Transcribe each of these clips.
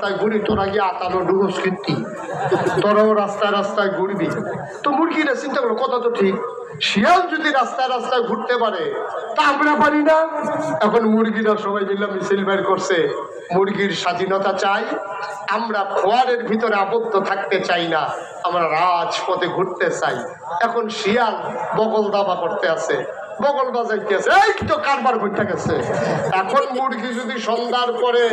রাস্তায় ঘুরি, তোরা গিয়ে আতানো ডুবস কীর্তি, তোরাও রাস্তায় রাস্তায় ঘুরবি। তো মুরগিরা চিন্তা করলো কথা তো ঠিক, শিয়াল যদি রাস্তায় রাস্তায় ঘুরতে পারে তা আমরা পারি না। এখন মুরগিরা সবাই মিলে মিছিল বের করছে, মুরগির স্বাধীনতা চাই, আমরা খোয়ারের ভিতরে আবদ্ধ থাকতে চাই না, আমরা রাজপথে ঘুরতে চাই। এখন শিয়াল বগল দাবা করতে আছে, বগল বাজাইতে আছে, এই তো কারবার করতে গেছে। এখন মুরগি যদি সন্ধ্যার পরে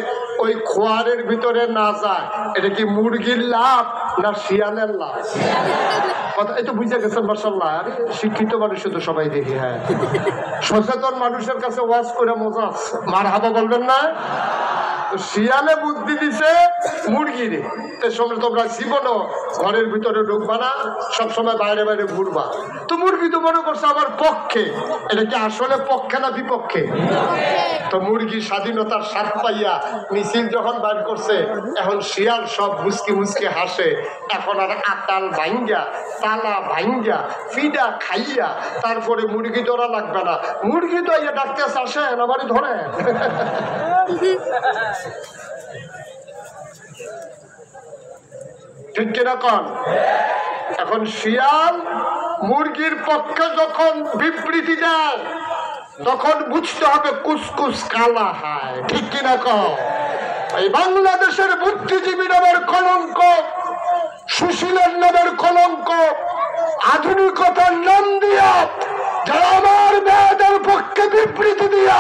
ওই খোয়ারের ভিতরে না যায়, এটা কি মুরগির লাভ না শিয়ালের লাভ? কথা এই তো বুঝে গেছেন মাশাআল্লাহ। শিক্ষিত মানুষ তো সবাই দেখি, হ্যাঁ সচেতন মানুষের কাছে ওয়াজ করে মজা আছে, মারহাবা বলবেন না? শিয়ালে বুদ্ধি দিছে মুরগিরে, সময় তোমরা জীবনও ঘরের ভিতরে ঢুকবা না, সবসময় বাইরে বাইরে ঘুরবা। তো মুরগি তো মনে করছে আমার পক্ষে, এটা কি আসলে পক্ষে না বিপক্ষে? তো মুরগি স্বাধীনতার স্বাদ পাইয়া মিছিল যখন বাইর করছে, এখন শিয়াল সব মুসকি মুসকি হাসে। এখন আর আতাল ভাঙ্গা, তালা ভাঙ্গা, ফিডা খাইয়া তারপরে মুরগি ধরা লাগবে না। মুরগি তো ইয়ে ডাকতে আসেন আমারই ধরে। ঠিক কিনা কন? এখন শিয়াল মুরগির পক্ষে যখন বিবৃতি দেয়, তখন বুঝতে হবে কুসকুস কালা হয়। ঠিক কিনা কন? এই বাংলাদেশের বুদ্ধিজীবী নামের কলঙ্ক, সুশীলের নামের কলঙ্ক, আধুনিকতার নাম দিয়া যারা আমার মেয়েদের পক্ষে বিবৃতি দিয়া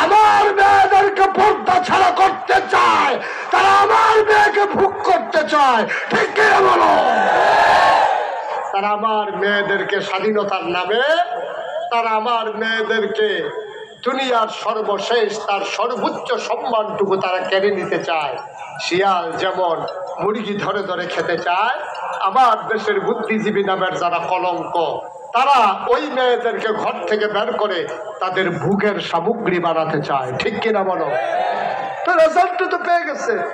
আমার মেয়েদেরকে পর্দা ছাড়া করতে চায়, তারা আমার মেয়েকে ভোগ করতে চায়। ঠিক কিনা বলো? তারা আমার মেয়েদেরকে স্বাধীনতার নামে, তারা আমার মেয়েদেরকে দুনিয়ার সর্বশেষ তার সর্বোচ্চ সম্মানটুকু তারা কেড়ে নিতে চায়। শিয়াল যেমন মুরগি ধরে ধরে খেতে চায়, আমার দেশের বুদ্ধিজীবী নামের যারা কলঙ্ক, তারা ওই মেয়েদেরকে ঘর থেকে বের করে তাদের ভোগের সামগ্রী বানাতে চায়। ঠিক কিনা বলো? তো রেজাল্ট তো পেয়ে গেছে।